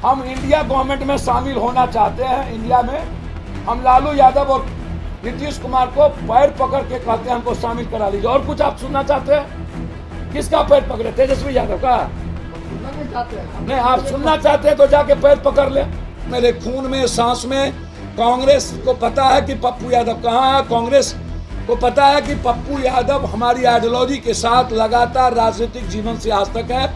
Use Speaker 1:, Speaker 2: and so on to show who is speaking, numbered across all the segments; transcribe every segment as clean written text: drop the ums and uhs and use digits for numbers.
Speaker 1: हम India government में शामिल होना चाहते हैं। इंडिया में हम लालू यादव और नीतीश कुमार को पैर पकड़ के कहते हैं हमको शामिल करा लीजिए। और कुछ आप सुनना चाहते हैं? किसका पैर पकड़े? तेजस्वी यादव का? नहीं, आप सुनना चाहते हैं तो जाके पैर पकड़ ले। मेरे खून में, सांस में कांग्रेस को पता है कि पप्पू यादव कहाँ है। कांग्रेस को पता है कि पप्पू यादव हमारी आइडियोलॉजी के साथ लगातार राजनीतिक जीवन से आज तक है।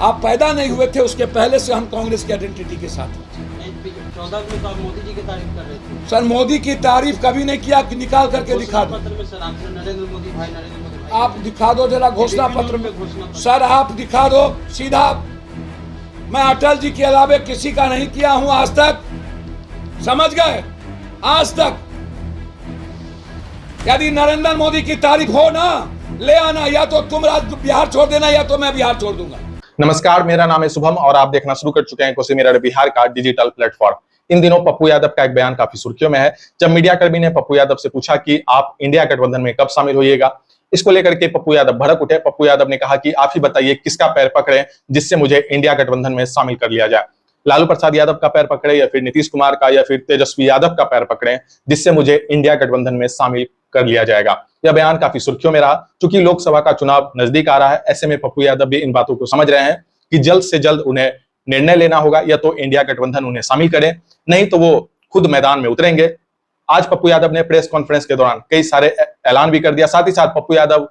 Speaker 1: आप पैदा नहीं हुए थे उसके पहले से हम कांग्रेस की आइडेंटिटी के साथ हैं।
Speaker 2: 14 में तो आप मोदी जी की तारीफ कर रहे थे।
Speaker 1: सर, मोदी की तारीफ कभी नहीं किया। निकाल करके दिखा दो।
Speaker 2: सर, आपने नरेंद्र मोदी भाई
Speaker 1: आप दिखा दो जरा घोषणा पत्र में। सर, आप दिखा दो सीधा। मैं अटल जी के अलावे किसी का नहीं किया हूं आज तक, समझ गए? आज तक यदि नरेंद्र मोदी की तारीफ हो ना, ले आना। या तो तुम बिहार छोड़ देना या तो मैं बिहार छोड़ दूंगा।
Speaker 3: नमस्कार, मेरा नाम है शुभम और आप देखना शुरू कर चुके हैं कोसी मेरा बिहार का डिजिटल प्लेटफॉर्म। इन दिनों पप्पू यादव का एक बयान काफी सुर्खियों में है। जब मीडिया कर्मी ने पप्पू यादव से पूछा कि आप इंडिया गठबंधन में कब शामिल होइएगा, इसको लेकर के पप्पू यादव भड़क उठे। पप्पू यादव ने कहा कि आप ही बताइए किसका पैर पकड़े जिससे मुझे इंडिया गठबंधन में शामिल कर लिया जाए। लालू प्रसाद यादव का पैर पकड़े या फिर नीतीश कुमार का या फिर तेजस्वी यादव का पैर पकड़े जिससे मुझे इंडिया गठबंधन में शामिल कर लिया जाएगा। यह बयान काफी सुर्खियों में रहा। चूंकि लोकसभा का चुनाव नजदीक आ रहा है, ऐसे में पप्पू यादव भी इन बातों को समझ रहे हैं कि जल्द से जल्द उन्हें निर्णय लेना होगा। या तो इंडिया गठबंधन उन्हें शामिल करे, नहीं तो वो खुद मैदान में उतरेंगे। आज पप्पू यादव ने प्रेस कॉन्फ्रेंस के दौरान कई सारे ऐलान भी कर दिया। साथ ही साथ पप्पू यादव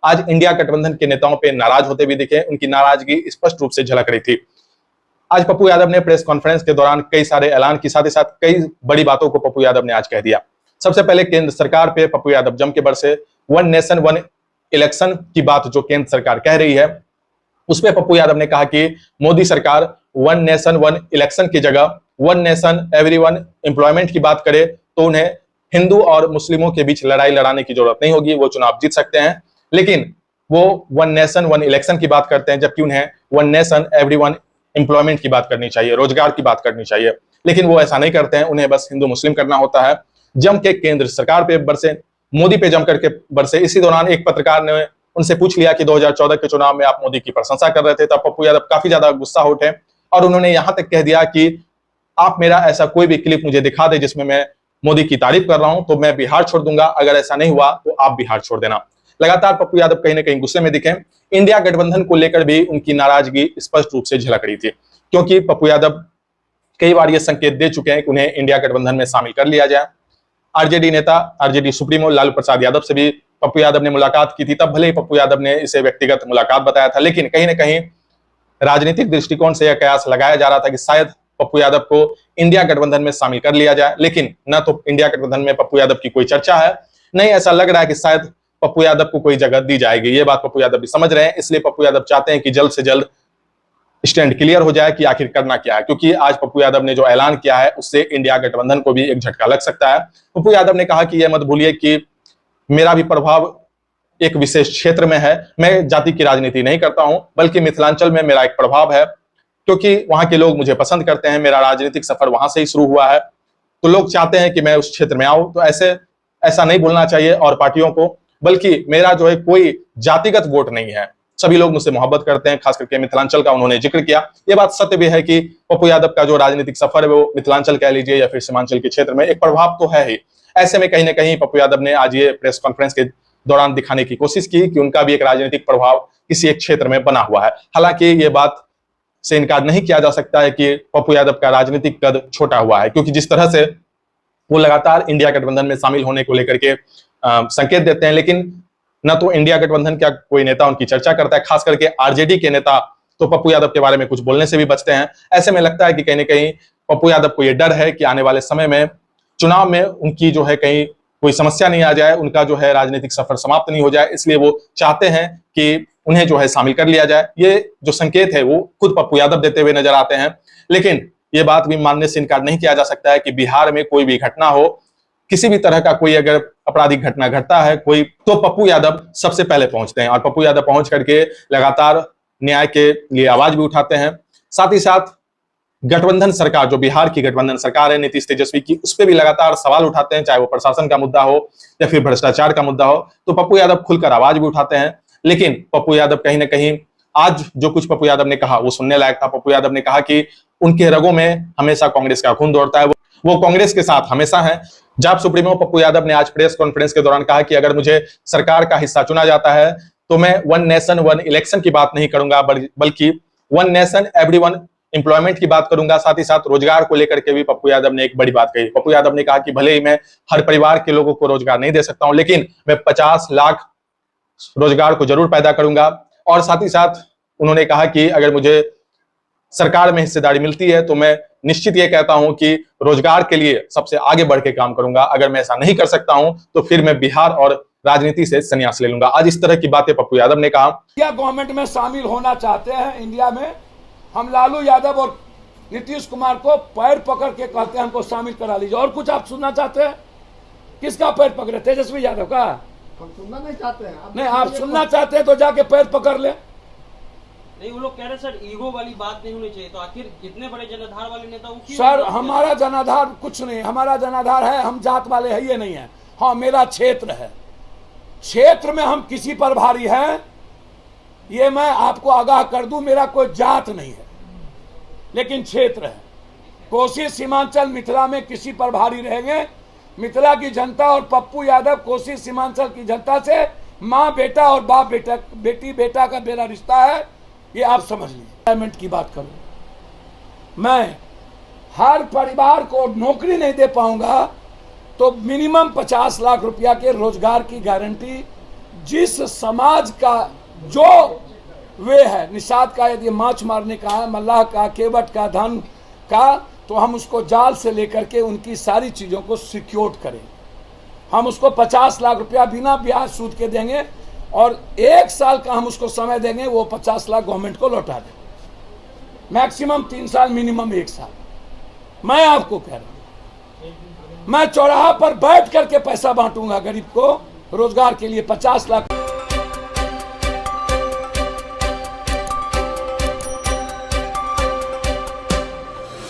Speaker 3: आज इंडिया गठबंधन के नेताओं पे नाराज होते भी दिखे। उनकी नाराजगी स्पष्ट रूप से झलक रही थी। आज पप्पू यादव ने प्रेस कॉन्फ्रेंस के दौरान कई सारे ऐलान की, साथ ही साथ कई बड़ी बातों को पप्पू यादव ने आज कह दिया। सबसे पहले केंद्र सरकार पे पप्पू यादव जम के बरसे। वन नेशन वन इलेक्शन की बात जो केंद्र सरकार कह रही है, उस पे पप्पू यादव ने कहा कि मोदी सरकार वन नेशन वन इलेक्शन की जगह वन नेशन एवरीवन एम्प्लॉयमेंट की बात करे तो उन्हें हिंदू और मुस्लिमों के बीच लड़ाई लड़ाने की जरूरत नहीं होगी, वो चुनाव जीत सकते हैं। लेकिन वो वन नेशन वन इलेक्शन की बात करते हैं, जबकि उन्हें वन नेशन एवरीवन एम्प्लॉयमेंट की बात करनी चाहिए, रोजगार की बात करनी चाहिए। लेकिन वो ऐसा नहीं करते हैं, उन्हें बस हिंदू मुस्लिम करना होता है। जम के केंद्र सरकार पे बरसे, मोदी पे जम करके बरसे। इसी दौरान एक पत्रकार ने उनसे पूछ लिया कि 2014 के चुनाव में आप मोदी की प्रशंसा कर रहे थे, तब पप्पू यादव काफी ज्यादा गुस्सा उठे और उन्होंने यहां तक कह दिया कि आप मेरा ऐसा कोई भी क्लिप मुझे दिखा दे जिसमें मैं मोदी की तारीफ कर रहा हूं तो मैं बिहार छोड़ दूंगा, अगर ऐसा नहीं हुआ तो आप बिहार छोड़ देना। लगातार पप्पू यादव कहीं ना कहीं गुस्से में दिखे। इंडिया गठबंधन को लेकर भी उनकी नाराजगी स्पष्ट रूप से झलक रही थी, क्योंकि पप्पू यादव कई बार ये संकेत दे चुके हैं कि उन्हें इंडिया गठबंधन में शामिल कर लिया जाए। आरजेडी नेता, आरजेडी सुप्रीमो लालू प्रसाद यादव से भी पप्पू यादव ने मुलाकात की थी। तब भले ही पप्पू यादव ने इसे व्यक्तिगत मुलाकात बताया था, लेकिन कहीं ना कहीं राजनीतिक दृष्टिकोण से यह कयास लगाया जा रहा था कि शायद पप्पू यादव को इंडिया गठबंधन में शामिल कर लिया जाए। लेकिन न तो इंडिया गठबंधन में पप्पू यादव की कोई चर्चा है, नहीं ऐसा लग रहा है कि शायद पप्पू यादव को कोई जगह दी जाएगी। ये बात पप्पू यादव भी समझ रहे हैं, इसलिए पप्पू यादव चाहते हैं कि जल्द से जल्द स्टैंड क्लियर हो जाए कि आखिर करना क्या है। क्योंकि आज पप्पू यादव ने जो ऐलान किया है उससे इंडिया गठबंधन को भी एक झटका लग सकता है। पप्पू यादव ने कहा कि यह मत भूलिए कि मेरा भी प्रभाव एक विशेष क्षेत्र में है। मैं जाति की राजनीति नहीं करता हूं, बल्कि मिथिलांचल में मेरा एक प्रभाव है, क्योंकि वहां के लोग मुझे पसंद करते हैं। मेरा राजनीतिक सफर वहां से ही शुरू हुआ है, तो लोग चाहते हैं कि मैं उस क्षेत्र में आऊं। तो ऐसा नहीं बोलना चाहिए और पार्टियों को, बल्कि मेरा जो है कोई जातिगत वोट नहीं है। सभी लोग मुझसे मोहब्बत करते हैं, खास करके मिथिलांचल का उन्होंने जिक्र किया। यह बात सत्य भी है कि पप्पू यादव का जो राजनीतिक सफर है वो मिथिलांचल कह लीजिए या फिर सीमांचल के क्षेत्र में एक प्रभाव तो है ही। ऐसे में कहीं ना कहीं पप्पू यादव ने आज ये प्रेस कॉन्फ्रेंस के दौरान दिखाने की कोशिश की कि उनका भी एक राजनीतिक प्रभाव किसी एक क्षेत्र में बना हुआ है। हालांकि ये बात से इनकार नहीं किया जा सकता है कि पप्पू यादव का राजनीतिक कद छोटा हुआ है, क्योंकि जिस तरह से वो लगातार इंडिया गठबंधन में शामिल होने को लेकर के संकेत देते हैं, लेकिन न तो इंडिया गठबंधन का कोई नेता उनकी चर्चा करता है। खास करके आरजेडी के नेता तो पप्पू यादव के बारे में कुछ बोलने से भी बचते हैं। ऐसे में लगता है कि कहीं ना कहीं पप्पू यादव को यह डर है कि आने वाले समय में चुनाव में उनकी जो है कहीं कोई समस्या नहीं आ जाए, उनका जो है राजनीतिक सफर समाप्त नहीं हो जाए, इसलिए वो चाहते हैं कि उन्हें जो है शामिल कर लिया जाए। ये जो संकेत है वो खुद पप्पू यादव देते हुए नजर आते हैं। लेकिन ये बात भी मानने से इनकार नहीं किया जा सकता है कि बिहार में कोई भी घटना हो, किसी भी तरह का कोई अगर आपराधिक घटना घटता है कोई, तो पप्पू यादव सबसे पहले पहुंचते हैं और पप्पू यादव पहुंच करके लगातार न्याय के लिए आवाज भी उठाते हैं। साथ ही साथ गठबंधन सरकार, जो बिहार की गठबंधन सरकार है नीतीश तेजस्वी की, उस पर भी लगातार सवाल उठाते हैं, चाहे वो प्रशासन का मुद्दा हो या फिर भ्रष्टाचार का मुद्दा हो। तो पप्पू यादव खुलकर आवाज भी उठाते हैं। लेकिन पप्पू यादव कहीं ना कहीं आज जो कुछ पप्पू यादव ने कहा वो सुनने लायक था। पप्पू यादव ने कहा कि उनके रगों में हमेशा कांग्रेस का खून दौड़ता है, वो कांग्रेस के साथ हमेशा है। जाप सुप्रीमो पप्पू यादव ने आज प्रेस कॉन्फ्रेंस के दौरान कहा कि अगर मुझे सरकार का हिस्सा चुना जाता है तो मैं वन नेशन वन इलेक्शन की बात नहीं करूंगा, बल्कि वन नेशन एवरीवन एम्प्लॉयमेंट की बात करूंगा। साथ ही साथ रोजगार को लेकर के भी पप्पू यादव ने एक बड़ी बात कही। पप्पू यादव ने कहा कि भले ही मैं हर परिवार के लोगों को रोजगार नहीं दे सकता हूं, लेकिन मैं 50 लाख रोजगार को जरूर पैदा करूंगा। और साथ ही साथ उन्होंने कहा कि अगर मुझे सरकार में हिस्सेदारी मिलती है तो मैं निश्चित ये कहता हूं कि रोजगार के लिए सबसे आगे बढ़ के काम करूंगा। अगर मैं ऐसा नहीं कर सकता हूं तो फिर मैं बिहार और राजनीति से संन्यास ले लूंगा। आज इस तरह की बातें पप्पू यादव ने कहा।
Speaker 1: क्या गवर्नमेंट में शामिल होना चाहते हैं इंडिया में, हम लालू यादव और नीतीश कुमार को पैर पकड़ के कहते हैं हमको शामिल करा लीजिए। और कुछ आप सुनना चाहते हैं? किसका पैर पकड़े? तेजस्वी यादव का?
Speaker 4: हम सुनना नहीं चाहते हैं।
Speaker 1: नहीं, आप सुनना चाहते हैं तो जाके पैर पकड़ ले।
Speaker 2: नहीं, वो लोग कह रहे सर ईगो वाली बात नहीं होनी चाहिए, तो आखिर इतने बड़े जनाधार वाले नेता वो क्यों?
Speaker 1: सर हमारा जनाधार कुछ नहीं, हमारा जनाधार है, हम जात वाले है ये नहीं है। हाँ, मेरा क्षेत्र है, क्षेत्र में हम किसी पर भारी हैं ये मैं आपको आगाह कर दूं। मेरा कोई जात नहीं है लेकिन क्षेत्र है। कोसी सीमांचल मिथिला में किसी पर भारी रहेंगे। मिथिला की जनता और पप्पू यादव कोसी सीमांचल की जनता से माँ बेटा और बाप बेटा बेटी बेटा का मेरा रिश्ता है, ये आप समझ लीजिए। पेमेंट की बात करूं, मैं हर परिवार को नौकरी नहीं दे पाऊंगा तो मिनिमम 50 लाख रुपया के रोजगार की गारंटी जिस समाज का जो वे है, निषाद का यदि माछ मारने का है, मल्लाह का, केवट का, धन का, तो हम उसको जाल से लेकर के उनकी सारी चीजों को सिक्योर करें। हम उसको 50 लाख रुपया बिना ब्याज सूद के देंगे और 1 साल का हम उसको समय देंगे, वो 50 लाख गवर्नमेंट को लौटा देंगे। मैक्सिमम 3 साल, मिनिमम 1 साल। मैं आपको कह रहा हूं, मैं चौराहा पर बैठ करके पैसा बांटूंगा गरीब को रोजगार के लिए 50 लाख।